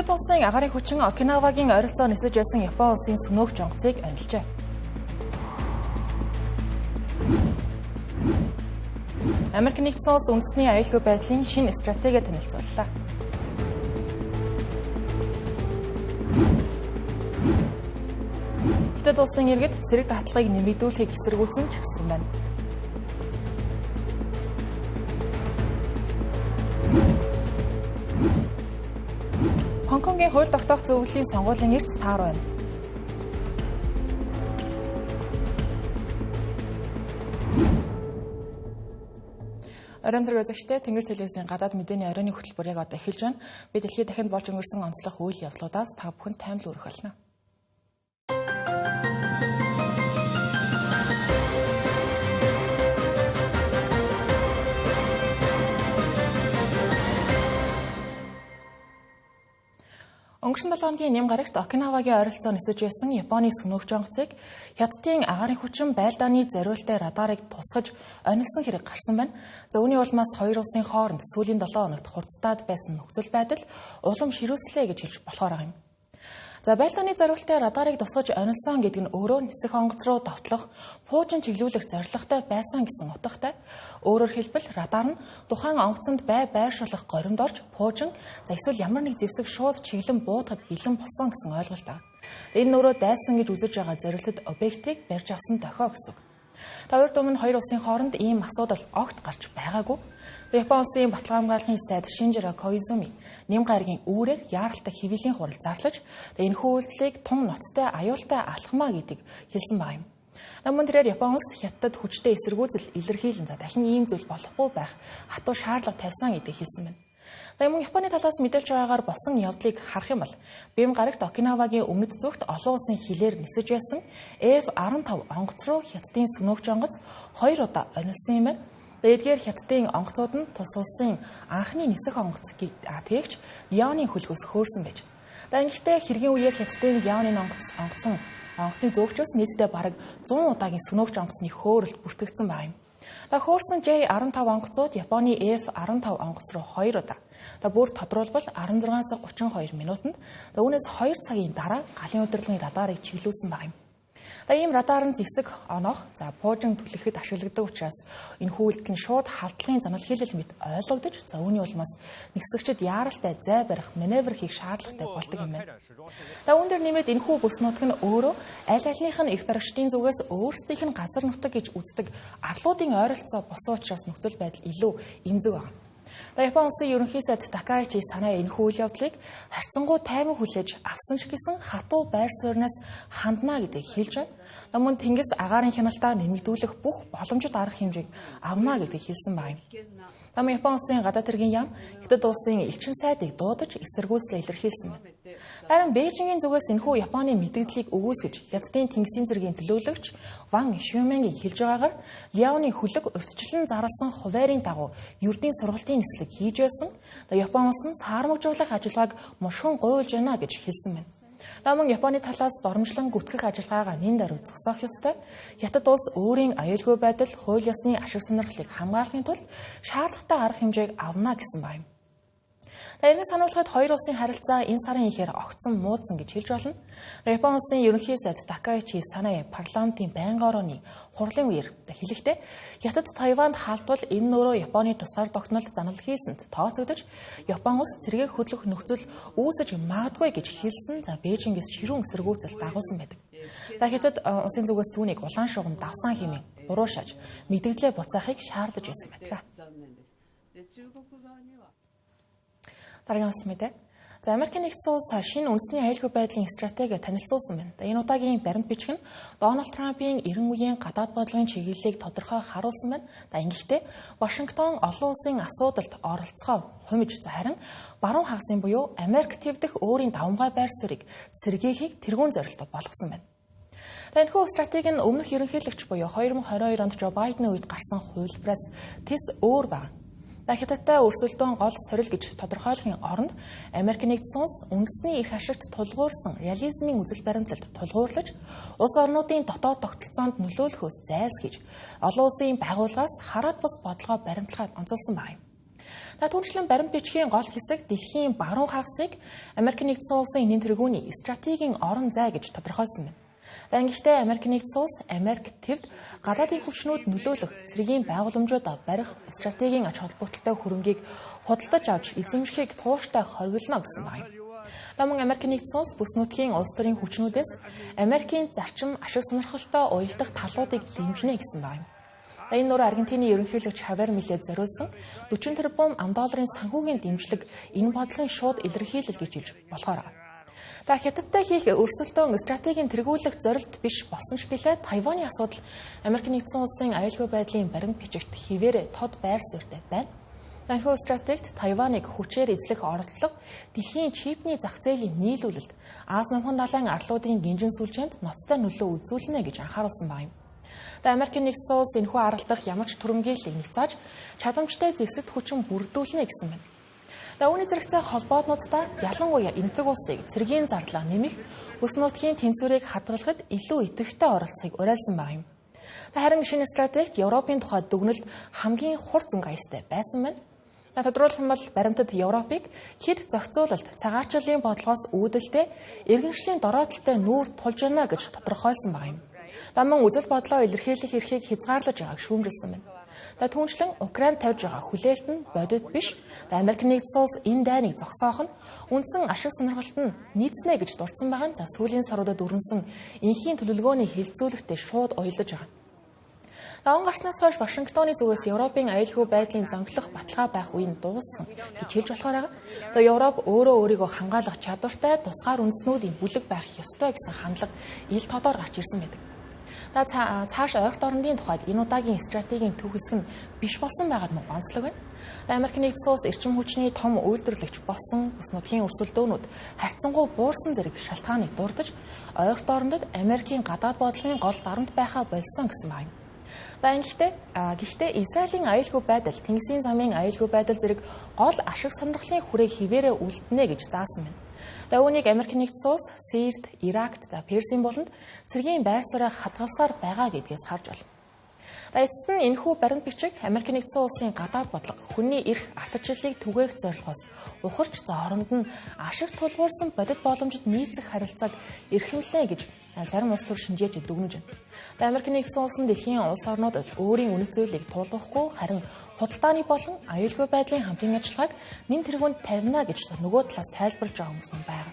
Хятад улсын агаарын хүчин Окинавагийн ойролцоо нисэж байсан Япон улсын сүнөөгч онгоцыг анилжээ. Америк нэгдсэн улс үндэсний аюулгүй байдлын шинэ стратеги танилцууллаа. Хятад улсын иргэд цэрэг татлагыг нэмэгдүүлэхийг эсэргүүцэн ч гэсэн байна. Хонконгийн хууль тогтоох зөвлөлийн сонгуулийн эрс таар байна. Оройн төрөг үзэгчдээ Тэнгэр телевизийн гадаад мэдээний оройн хөтөлбөр яг одоо эхэлж байна. Би дэлхийд дахинд болж өнгөрсөн онцлог үйл явдлуудаас та бүхэнд таймлаг өргөх болно. Өнгөрсөн 7 хоногийн нэм гарагт Окинавагийн ойролцоо нисэж байсан Японы сүнөөгч онгоцыг Хятадын агаарын хүчин байлдааны зориултай радарыг тусгаж онилсон хэрэг гарсан байна. За үүний улмаас хоёр улсын хооронд сүүлийн 7 хоногт хурцтаад байсан нөхцөл байдал улам ширүүслээ гэж хэлж болохоор байгаа юм. За байлдааны зориултай радарыг тусгаж онилсон гэдэг нь өөрөө нисэх онгоц руу довтлох, пуужин чиглүүлэх зорилготой байсан гэсэн утгатай. Өөрөөр хэлбэл радар нь тухайн онгоцонд байршуулах горимд орж пуужин эсвэл ямар нэг зэвсэг шууд чиглэн буудахад бэлэн болсон гэсэн ойлголт байна. Энэ өөрөө дайсан гэж үзэж байгаа зорилтод объектыг барьж авсан дохио гэсэн үг. Таврт өмнө хоёр улсын хооронд ийм асуудал огт гарч байгаагүй. Япон улсын баталгаа хамгааллын сайд Шинжиро Коизуми нэм гарагийн үүрээр яаралтай хэвлэлийн хурал зарлаж энэхүү үйлдэлийг тун ноцтой аюултай алхмаа гэдэг хэлсэн байгаа юм. Намун тэрээр Япон улс Хятадд хүчтэй эсэргүүцэл илэрхийлэн дахин ийм зүйл болохгүй байх хатуу шаардлага тавьсан гэдэг хэлсэн байна. Мөн Японы талаас мэдээлж байгаагаар болсон явдлыг харах юм бол Бэм гарагт Окинавагийн өмнөд зүгт олон улсын хилээр нисэж байсан F-15 онгоц руу Хятадын сүнөөгч онгоц 2 удаа онилсон юм байна. Эдгээр Хятадын онгоцууд нь тус улсын анхны нисэх онгоц тэгч Леоны хөлгөөс хөөрсөн байж. Гэхдээ хэргийн үеэр Хятадын Леоны онгоцны зөөгчөөс нийтдээ бараг 100 удаагийн сүнөөгч онгоцны хөөрөлд бүртгэгдсэн байна. Хөөрсөн J-15 онгоцууд Японы F-15 онгоц руу 2 удаа. Бүр тодруулбал 16 цаг 32 минутанд үүнээс 2 цагийн дараа галын удирдлагын радарыг чиглүүлсэн байна. Ийм радар нь зэвсэг оноох, пуужин түлхэхэд ашигладаг учраас энэ үйлдэл нь шууд халдлагын занал хэлэл мэт ойлгогдож, үүний улмаас нисгэгчид яаралтай зай барих, маневр хийх шаардлагатай болдог юм байна. Үүн дээр нэмээд энэхүү бүс нутаг нь өөрөө аль альнийх нь их баригчдын зүгээс өөрсдийнх нь газар нутаг гэж үздэг арлуудын ойролцоо болсон учраас нөхцөл байдал илүү эмзэг байна. Япон улсын ерөнхий сайд Такаичи Санаа энэхүү үйл явдлыг харьцангуй тайван хүлээж авсан ч гэсэн хатуу байр суурьнаас хандна гэдгийг хэлж байна. Мөн тэнгис агаарын хяналтаа нэмэгдүүлэх бүх боломжит арга хэмжээг авна гэдгийг хэлсэн байна. Япон улсын гадаад хэргийн яам Хятад улсын элчин сайдыг дуудаж эсэргүүцлээ илэрхийлсэн байна. Харин Бээжингийн зүгээс энэхүү Японы мэдээллийг өгөөсгөж Хятадын тэнгисийн зэргийн төлөөлөгч Ван Шюмэнгийн хэлж байгаагаар Леоны хөлөг урьдчилан зарласан хуваарийн дагуу ердийн сургалтын нислэг хийж байсан. Япон улс нь саармагжуулах ажиллагааг мушгин гуйлж байна гэж хэлсэн байна. Мөн Японы талаас доромжлон гүтгэх ажиллагаагаа нэн даруй зогсоох ёстой. Хятад улс өөрийн аюулгүй байдал, хууль ёсны ашиг сонирхлыг хамгаалахын тулд шаардлагатай арга хэмжээг авна гэсэн байна. Энэс сануулгад хоёр улсын харилцаа энэ сарын ихээр огцон муудсан гэж хэлж болно. Япон улсын ерөнхий сайд Такаичи Санаа парламентын байнгын орооны хурлын үеэр хэлэхдээ Хятад Тайванд халдвал энэ нөрөө Японы тусгаар тогтнолд занал хийсэнд тооцогдож Япон улс цэргийг хөдлөх нөхцөл үүсэж магадгүй гэж хэлсэн. Бээжингээс ширүүн эсэргүүцэл дагуулсан байдаг. Хятад улсын зүгээс түүнийг улаан шугам давсан хэмээн буруушааж мэдээлэлээ буцаахыг шаардаж байсан байдаг. Дараагийн бас мэдээ. Америк нэгдсэн улс шинэ үндэсний аюулгүй байдлын стратеги танилцуулсан байна. Энэ удаагийн баримт бичиг нь Дональд Трампын 90 үеийн гадаад бодлогын чиглэлийг тодорхой харуулсан байна. Ингэхдээ Вашингтон олон улсын асуудалд оролцохоо хумиж харин баруун хагасын буюу Америк твдэх өөрийн давмгай байр суурийг сэргийхийг тэргүүн зорилттой болгосон байна. Энэхүү стратеги нь өмнөх ерөнхийлөгч буюу 2022 онд Жо Байдены үед гарсан хувилбараас тис өөр байна. Хятадтай өрсөлдөөн гол сорил гэж тодорхойлохын оронд Америк нэгдсэн улс үндэсний эрх ашигт тулгуурсан реализмын үзэл баримтлалд тулгуурлаж улс орнуудын дотоод тогтолцоонд нөлөөлөхөөс зайлсхийж олон улсын байгууллагаас хараад бус бодлогоо баримтлахад онцолсон байна. Түүнчлэн баримт бичгийн гол хэсэг дэлхийн баруун хагасыг Америкийн нэгдсэн улсын энийн тэргүүний стратегийн орон зай гэж тодорхойлсон байна. Гэхдээ Америк нэгдсэн улс Америк төвд гадаадын хүчнүүд нөлөөлөх цэргийн байгууламжуудаа барих стратегийн ач холбогдолтой хөрөнгийг худалдаж авч эзэмшихийг тууштай хоригдолно гэсэн байна. Намун Америк нэгдсэн улс бүс нутгийн улс төрийн хүчнүүдээс Америкийн зарчим ашиг сонирхолтой уялдах талуудыг дэмжинэ гэсэн байна. Энэ нөр Аргентины ерөнхийлөгч Хавьер Милейд зориулсан 40 тэрбум $40 санхүүгийн дэмжлэг энэ бодлогын шууд илэрхийлэл гэж хэлж болохоор. Хятадтай хийх өрсөлдөөн стратегийн тэргүүлэх зорилт биш болсон ч гэлээ Тайваны асуудал Америк нэгдсэн улсын аюулгүй байдлын баримт бичигт хിവэрэ тод байр суурьтай байна. Данхүү стратегт Тайваныг хүчээр эзлэх оролдлого дэлхийн чипний зах зээлийн нийлүүлэлт Аз намхан далайн арлуудын гинжин сүлжээнд ноцтой нөлөө үзүүлнэ гэж анхааруулсан байна. Америк нэгдсэн улс энэхүү аргалдах ямар ч түрэмгийллийг нэгцааж чадамжтай зэвсэгт хүчин бүрдүүлнэ гэсэн байна. Үүний зэрэгцээ холбоотнуудтай ялангуяа энэтхэг улсыг цэргийн зардлаа нэмэх, бүс нутгийн тэнцвэрийг хадгалахад илүү идэвхтэй оролцохыг уриалсан байна. Харин шинэ стратегт Европын тухай дүгнэлт хамгийн хурц өнгө аястай байсан байна. Тодорхойлох юм бол баримтад Европыг хэд зохицуулалт, цагаачлалын бодлогоос үүдэлтэй иргэншлийн дороотолтой нүүр тулж байна гэж тодорхойлсон байна. Намун үзэл бодлоо илэрхийлэх эрхийг хязгаарлаж байгааг шүүмжилсэн байна. Түүнчлэн Украинд тавьж байгаа хүлээлт нь бодит биш. Америк нэгдсэн улс энэ дайныг зогсоох нь үндсэн ашиг сонирхолт нь нийцнэ гэж дурдсан байгаа нь сүүлийн саруудад өрнөсөн энхийн төлөвлөгөөний хилцүүлэгтээ шууд уялдаж байгаа. Он гарснаас хойш Вашингтоны зүгээс Европын аюулгүй байдлын зонхлох баталгаа байх үе нь дууссан гэж хэлж болохоор байгаа. Европ өөрөө өөрийгөө хамгаалах чадвартай тусгаар үндэснүүдийн бүлэг байх ёстой гэсэн хандлага ил тодор гарч ирсэн байдаг. Цааш ойролт орнын тухайд энэ удаагийн стратегийн төв хэсэг нь биш болсон байгаад мөн онцлог байна. Америк нэгдсэн улс эрчим хүчний том үйлдвэрлэгч болсон бүс нутгийн өрсөлдөөнүүд харьцангуй буурсан зэрэг шалтгааныг дурдж ойролт орнод Америкийн гадаад бодлогын гол дарамт байхаа болсон гэсэн байна. Гэхдээ Израилийн аюулгүй байдал, Тэнгисийн замын аюулгүй байдал зэрэг гол ашиг сонирхлын хүрээг хിവэрэ үлдэнэ гэж заасан байна. Үүнийг Америк нэгдсэн улс Сирт, Иракт, Персийн болонд цэргийн байр сууриа хадгалсаар байгаа гэдгээс харж байна. Эцэст нь энэхүү баримт бичиг Америк нэгдсэн улсын гадаад бодлого, хүний эрх, ардчлалыг түгээх зорилгоос ухарч хооронд нь ашиг тулгуурсан бодит боломжид нийцэх харилцааг эрхэмлэнэ гэж зарим улс төр шинжээж дүгнэж байна. Америк нэгдсэн улс нь дэлхийн улс орнуудад өөрийн үнэт зүйлийг тулгахгүй харин худалдааны болон аюулгүй байдлын хамтын ажиллагааг нэн тэргуунд тавина гэж нөгөө талаас тайлбарж байгаа хүмүүс байна.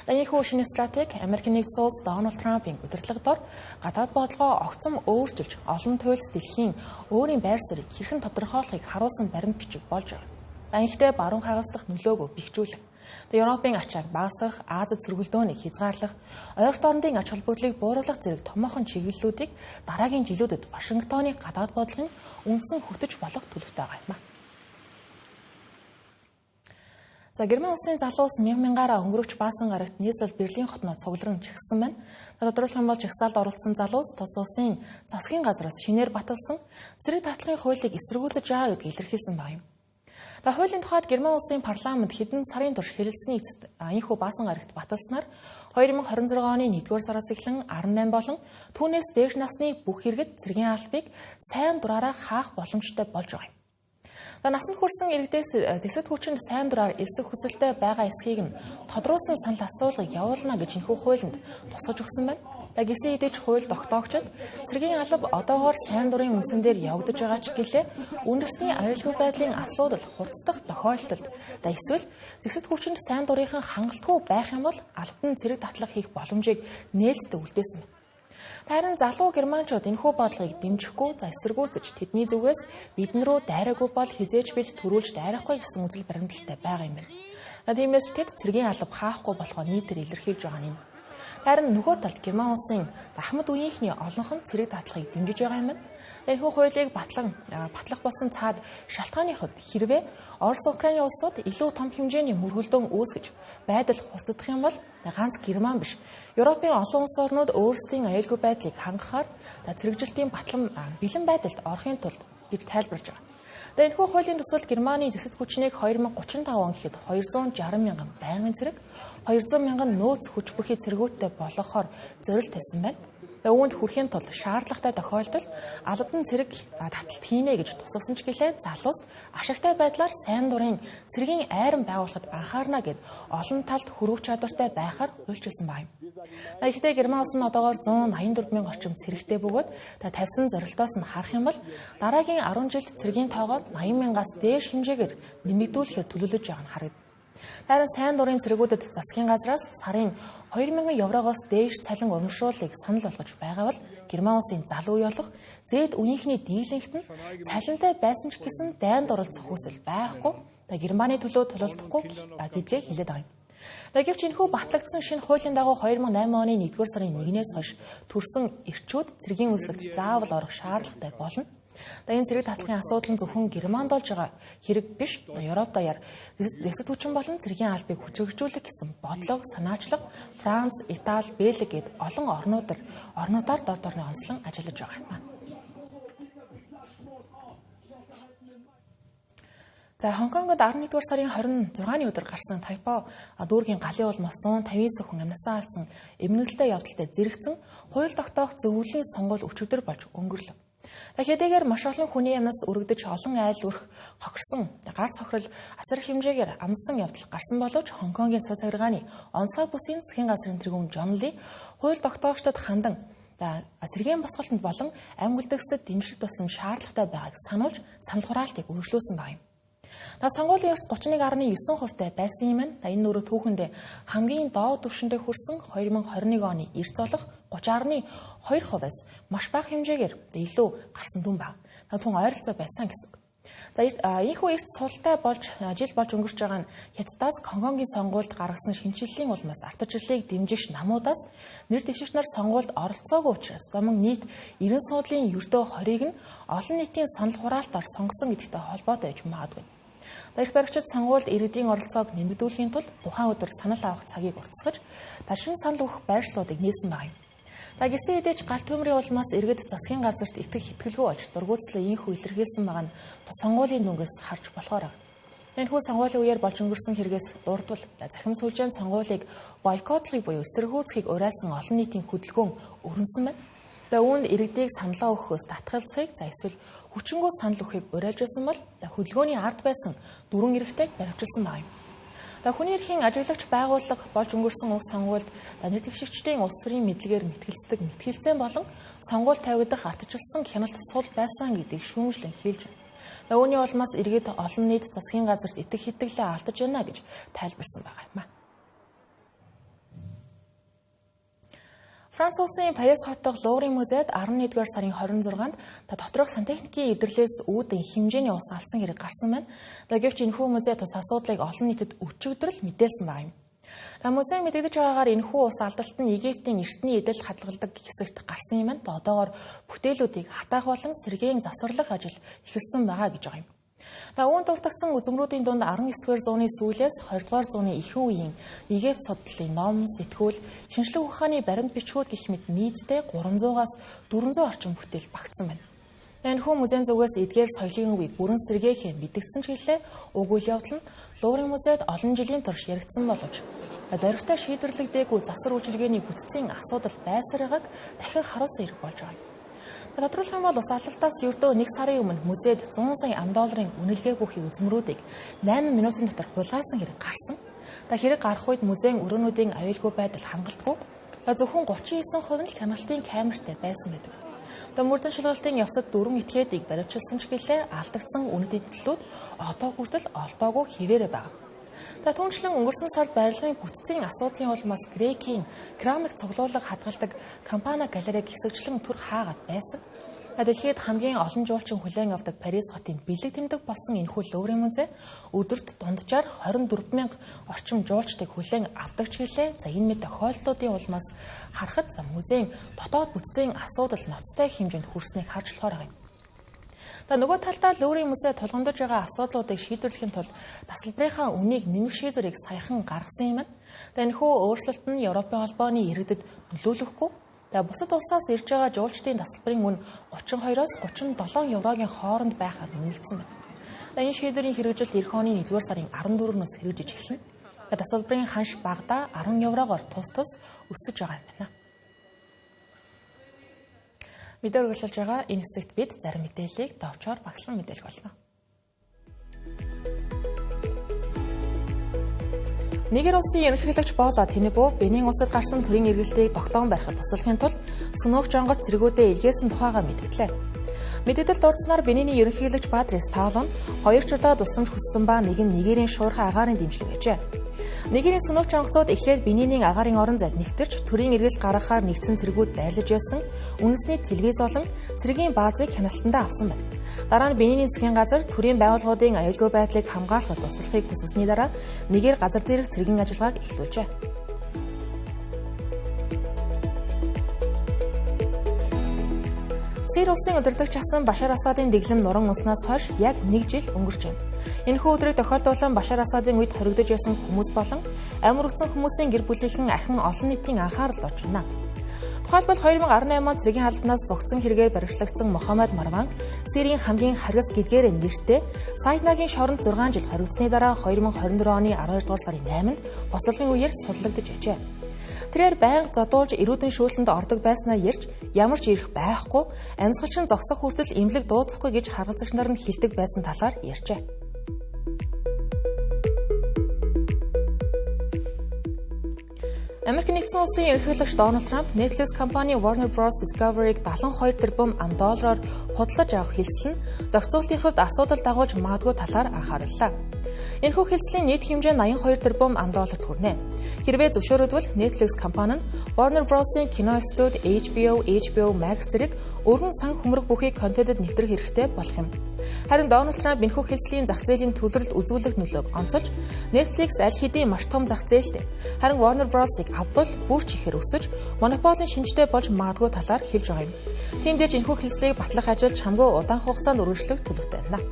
Энэхүү шинэ стратеги Америк нэгдсэн улс Дональд Трампын удирдлагадор гадаад бодлогоо огцом өөрчилж олон туйлс дэлхийн өөрийн байр суурийг хэрхэн тодорхойлохыг харуулсан баримт бичиг болж байгаа. Гэхдээ баруун хагас дахь нөлөөгөө бэхжүүлэх, Европын ачааг багасгах, Азид сөргөлдөөнийг хязгаарлах, ойролт орнын ач холбогдлыг бууруулах зэрэг томоохон чиглэлүүдийг дараагийн жилүүдэд Вашингтоны гадаад бодлогын үндсэн хөтөж болох төлөвтэй байгаа юм. Герман улсын залуус мянгаараа өнгөрөгч баасан гарагт нийслэл Берлин хотноо цугларн чигсэн байна. Тодорхойлох юм бол жагсаалд оролцсон залуус тус улсын засгийн газраас шинээр баталсан цэрэг татлагын хуулийг эсэргүүцэж байгаа гэдгийг илэрхийлсэн байна. Хуулийн тухайд Герман улсын парламент хэдэн сарын турш хэлэлцсэний эцэст энэхүү баасан гарагт баталснаар 2026 оны 1-р сараас эхлэн 18 болон түүнээс дээш насны бүх иргэд цэргийн албыг сайн дураараа хаах боломжтой болж байгаа юм. Насанд хүрсэн иргэдээс дэвсгэр хүчинд сайн дураар элсэх хүсэлтэй байгаа эсхийг нь тодруулсан санал асуулгыг явуулна гэж энэхүү хуулинд тусгаж өгсөн байна. Гисэн хэдий ч хууль тогтоогчид цэргийн алба одоогоор сайн дурын үндсэн дээр явагдаж байгаа ч гэлээ үндэсний аюулгүй байдлын асуудал хурцдах тохиолдолд эсвэл дэвсгэр хүчинд сайн дурынхан хангалтгүй байх юм бол албан цэрэг татлах хийх боломжийг нээлттэй үлдээсэн байна. Харин залуу германчууд энэхүү бодлогыг дэмжихгүй эсэргүүцэж тэдний зүгээс бидэн рүү дайраагүй бол хизээж бид төрүүлж дайрахгүй гэсэн үзэл баримталтай байгаа юм байна. Тиймээс тэд цэргийн алба хаахгүй болохоо нийтээр илэрхийлж байгаа юм. Харин нөгөө талд Герман улсын Ахмад үеийнхний олонх нь цэрэг татлахыг дэмжиж байгаа юм байна. Энэхүү хуулийг батлах болсон цаад шалтгааны хувьд хэрвээ Орос Украины улсууд илүү том хэмжээний мөргөлдөөн үүсгэж байдал хурцдах юм бол ганц Герман биш, Европын олон улс орнууд өөрсдийн аюулгүй байдлыг хангахаар цэрэгжилтийн бэлэн байдалд орохын тулд гэж тайлбарж байгаа. Энэхүү хуулийн төсөлд Германы зэвсэг хүчнийг 2035 он гэхэд 260 мянган байнгын цэрэг, 200 мянган нөөц хүч бүхий цэргүүдтэй болгохоор зорилт тавьсан байна. Үүнд хүрэхийн тулд шаардлагатай тохиолдолд албан цэрэг таталт хийнэ гэж тусгасан ч гэлээ залуус ашигтай байдлаар сайн дурын цэргийн айран байгуулахад анхаарна гэд олон талд хөрвөх чадвартай байхаар хуульчилсан байна. Гэхдээ Герман улс нь одоогоор 184 мянган орчим цэрэгтэй бөгөөд тавьсан зорилтоос нь харах юм бол дараагийн 10 жилд цэргийн тоогоо 80 мянгаас дээш хэмжээгээр нэмэгдүүлэхээр төлөвлөж байгаа нь харагдана. Харин сайн дурын цэргүүдэд засгийн газраас сарын 2000 еврогоос дээш цалин урамшууллыг санал болгож байгаа бол Герман улсын залуу ёолох зээд үеийнхний дийлэнхт нь цалинтай байсан ч гэсэн дайнд оролцох хүсэл байхгүй Германы төлөө тулалдахгүй гэдгээ хэлээд байгаа юм. Гэвч энэхүү батлагдсан шинэ хуулийн дагуу 2008 оны 1-р сарын 1-ээс хойш төрсэн эрчүүд цэргийн үзлэгт заавал орох шаардлагатай болно. Энэ цэрэг татлахын асуудал нь зөвхөн Германд болж байгаа хэрэг биш. Европ даяар дэвсгэр хүчин болон цэргийн албыг хүчирхжүүлэх гэсэн бодлого, санаачлага Франц, Итали, Бельги гэд олон орнуудаар дор дорны онцлон ажиллаж байгаа юм. Хонконгод 11-р сарын 26-ны өдөр гарсан Тайпо дүүргийн галын улмаас 159 хүн амьсгалан алдсан эмнэлэгтэй явдалтай зэрэгцэн хууль тогтоох зөвлөлийн сонгуул өчигдөр болж өнгөрлөв. Хэдийгээр маш олон хүний амнаас өргөдөж олон айл өрх хохирсон гар цохрол асар хэмжээгээр амсан явдал гарсан боловч Хонконгийн цацаграгааны онцгой бүсийн засгийн газрын тэргүүн Жон Ли хууль тогтоогчдод хандан сэргээн босголтод болон амь үлдгэсэд дэмжих тусам шаардлагатай байгааг сануулж санал хураалтыг үргэлжлүүлсэн байна. Сонгуулийн эрс 31.9% байсан юм. Энэ нөрөө түүхэндээ хамгийн доод түвшиндээ хүрсэн 2021 оны эрс олох 30.2%-аас маш бага хэмжээгээр илүү гарсан дүн баг. Түн ойролцоо байсан гэсэн. Ийхүү эрс султай жил болж өнгөрч байгаа нь Хятадаас Хонконгийн сонгуульд гаргасан шинжилгээний улмаас ардчлалыг дэмжих намуудаас нэр дэвшигч нар сонгуульд оролцоогүй учраас замун нийт 90 суудлын ердөө 20-ыг нь олон нийтийн санал хураалтаар сонгосон гэдэгтэй холбоотой байж магадгүй. Их баригчид сонгуульд иргэдийн оролцоог нэмэгдүүлэхийн тулд тухайн өдөр санал авах цагийг уртасгаж шинэ санал өгөх байршлуудыг нээсэн байна. Гисэн эдэж галт төмрийн улмаас иргэд засгийн газарт итгэх итгэлгүй болж дургуутслаа ийхүү илэрхийлсэн байгаа нь сонгуулийн дүнгээс харж болохоор байна. Энэхүү сонгуулийн үеэр болж өнгөрсөн хэрэгээс дурдвал захим сүлжээнд сонгуулийг бойкотлохыг буюу эсэргүүцхийг уриалсан олон нийтийн хөдөлгөөн өрнөсөн байна. Үүнд иргэдийг саналаа өгөхөөс татгалзахыг эсвэл хүчингү санал өгөхийг уриалжсэн бол хөдөлгөөний ард байсан дөрвөн эрэгтэйг баривчилсан байна. Хүний эрхийн ажиглагч байгууллага болж өнгөрсөн уг сонгуульд нэр дэвшигчдийн улс төрийн мэдлэгээр мэтгэлцдэг мэтгэлцэн болон сонгуул тавигдах ардчилсан хяналт сул байсан гэдгийг шүүмжлэн хэлж байна. Үүний улмаас иргэд олон нийт засгийн газарт итгэх итгэлээ алдаж байна гэж тайлбарлсан байгаа юм. Франц улсын Парис хотдох Луврын музейд 11-р сарын 26-нд доторх сантехникийн эвдэрлээс үүдэн хэмжээний ус алдсан хэрэг гарсан байна. Гэвч энэхүү музей тус асуудлыг олон нийтэд өчигдөр л мэдээлсэн байна. Музей мэдэгдэж байгаагаар энэхүү ус алдалт нь Египтийн эртний эдэл хадгалдаг хэсэгт гарсан юм байна. Одоогоор бүтээлүүдийг хатаах болон сэргээн засварлах ажил эхэлсэн байгаа гэж байгаа юм. Үүнд дуртагсан үзмрүүдийн дунд 19-р зууны сүүлээс 20-р зууны ихэнх үеийн Египт судлалын ном, сэтгүүл, шинжлэх ухааны баримт бичгүүд гэх мэт нийтдээ 300-аас 400 орчим бүтээл багтсан байна. Энэхүү музейн зүгээс эдгээр соёлын үеийг бүрэн сэргээхээ мэдгдсэн ч гэлээ уг үйл явдал нь Луврын музейд олон жилийн турш яригдсан боловч дорвитой шийдвэрлэгдээгүй засвар үйлчилгээний бүтцийн асуудал байсаргааг дахин харуулсан хэрэг болж байгаа юм. Тодорхойлох юм бол ус алдалтаас ердөө 1 сарын өмнө музейд 100 сая ам.долларын үнэлгээ бүхий үзмрүүдийг 8 минутын дотор хулгайсан хэрэг гарсан. Хэрэг гарах үед музейн өрөөнүүдийн аюулгүй байдал хангалтгүй. Зөвхөн 39% нь хяналтын камертай байсан байдаг. Мөрдөн шалгалтын явцад 4 этгээдийг баривчилсан ч гэлээ алдагдсан үнэт эдлүүд одоо хүртэл олдоогүй хэвээрээ байна. Түүнчлэн өнгөрсөн сард барилгын бүтцийн асуудлын улмаас Грекийн керамик цуглуулга хадгалдаг компани галерейг хэсэгчлэн түр хаагаад байсан. Дэлхийд хамгийн олон жуулчин хүлээн авдаг Парис хотын бэлэг тэмдэг болсон энэхүү Луврын музей өдөрт дунджаар 24,000 орчим жуулчдыг хүлээн авдаг ч гэлээ. Энэ мэт тохиолдлуудын улмаас харахад музейн дотоод бүтцийн асуудал ноцтой хэмжээнд хүрснийг харж болохоор байна. Нөгөө талдаа Луврын музей тулгамдж байгаа асуудлуудыг шийдвэрлэхийн тулд тасалбарынхаа үнийг нэмэх шийдвэрийг саяхан гаргасан юм байна. Энэхүү өөрчлөлт нь Европын холбооны иргэдэд нөлөөлөхгүй. Бусад улсаас ирж байгаа жуулчдын тасалбарын үн 32-оос 37 еврогийн хооронд байхаар нэмэгдсэн байна. Энэ шийдвэрийн хэрэгжил эх оны 1-р сарын 14-ноос хэрэгжиж эхэлнэ. Тасалбарын ханш багадаа 10 еврогоор тус өсөж байгаа юм байна. Мэдээ үргэлжлүүлж байгаа энэ хэсэгт бид зарим мэдээллийг товчоор багслан мэдээлж болно. Нигер улсын ерөнхийлөгч Боло Тинибу Бенин улсад гарсан төрийн эргэлтийг тогтоон барихад туслахын тулд сүнөөх жонгот цэргүүдээ илгээсэн тухайга мэдгдлээ. Мэдээлэл дурдсанаар Бенины ерөнхийлөгч Патрис Талон 2 чудаад тусламж хүссэн ба нэг нь Нигерийн шуурхай агаарын дэмжлэг гэжээ. Нигерийн сүнөөх жонгоцууд эхлээд Бенинийн агаарын орон зайд нэвтэрч төрийн эргэлт гаргахаар нэгдсэн цэргүүд байрлаж байсан үндэсний телевиз болон цэргийн баазыг хяналтандаа авсан байна. Дараа нь Бенинийн засгийн газар төрийн байгууллагуудын аюулгүй байдлыг хамгаалахад туслахыг хүссэсний дараа Нигер газар дээрх цэргийн ажиллагааг эхлүүлжээ. Сирийн улсын удирдагч асан Башар Асадын дэглэм нуран уснаас хойш яг 1 жил өнгөрч байна. Энэхүү өдрийг тохиолдуулан Башар Асадын үед хоригдож байсан хүмүүс болон амир өгсөн хүмүүсийн гэр бүлийнхэн ахин олон нийтийн анхааралд орж байна. Тухайлбал 2018 онд цэргийн халднаас зогцсон хэрэгээр баривчлагдсан Мохаммед Марван Сирийн хамгийн харгас гэдгээр нэртэй Сайднагийн шоронд 6 жил хоригдсны дараа 2024 оны 12 дугаар сарын 8-нд босолгын үеэр суллагдаж ажээ. Тэрээр байнга зодуулж эрүүдэн шүүлэнд ордог байснаа ярьж ямар ч ирэх байхгүй амьсгалчин зогсох хүртэл эмнэлэг дуудахгүй гэж харгалзагч нар нь хэлдэг байсан талаар ярьжээ. Америк нэгдсэн улсын ерөнхийлөгч Дональд Трамп Netflix компани Warner Bros. Discovery-г $72 тэрбум доллараар худалдаж авах хэлсэл нь зохицуулалтын хувьд асуудал дагуулж магадгүй талаар анхаарлаа. Энэхүү хэлслийн нийт хэмжээ нь $82 тэрбум долларт хүрнэ. Хэрвээ зөвшөөрөгдвөл Netflix компани нь Warner Bros.-ийн кино студи HBO Max зэрэг өргөн сан хөмрөг бүхий контентэд нэвтрэх хэрэгтэй болох юм. Харин Дональд Трамп энэхүү хэлслийн зах зээлийн төвлөрөлд үзүүлэх нөлөөг онцолж Netflix аль хэдийн маш том зах зээлтэй. Харин Warner Bros.-ыг авбал бүр ч ихээр өсөж монополийн шинжтэй болж магадгүй талаар хэлж байгаа юм. Тиймдээч энэхүү хэлслийг батлах ажил чамгүй удаан хугацаанд үргэлжлэх төлөвтэй байна.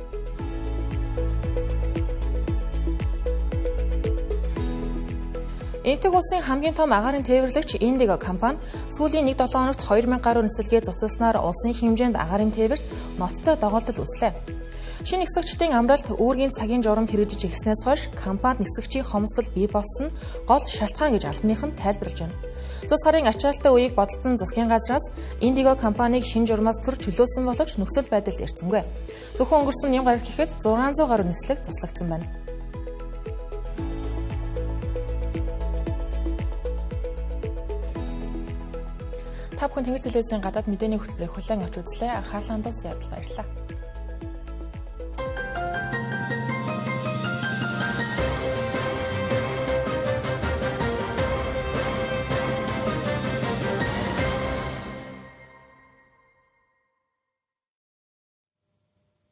Энэтхэг улсын хамгийн том агаарын тээвэрлэгч Indigo компани сүүлийн 1-7 хоногт 2000 гаруй нислэгээ цуцалснаар улсын хэмжээнд агаарын тээвэрт ноцтой доголдол үүслээ. Шинэ нисгэгчдийн амралт үүргийн цагийн журам хэрэгжиж ирснээс хойш компанид нисгэгчийн хомсдол бий болсон нь гол шалтгаан гэж албаных нь тайлбарлаж байна. Цус сарын ачаалттай үеийг бодолцсон засгийн газраас Indigo компаниг шинэ журмаас төр чөлөөсөн боловч нөхцөл байдалд ирцэнгүй. Зөвхөн өнгөрсөн 1 гаруй гэхэд 600 гаруй нислэг туслагдсан байна. Та бүхэн Тэнгэр телевизийн гадаад мэдээний хөтөлбөрийг хүлээн авч үзлээ. Анхаарлаа хандуулсан явдал баярлалаа.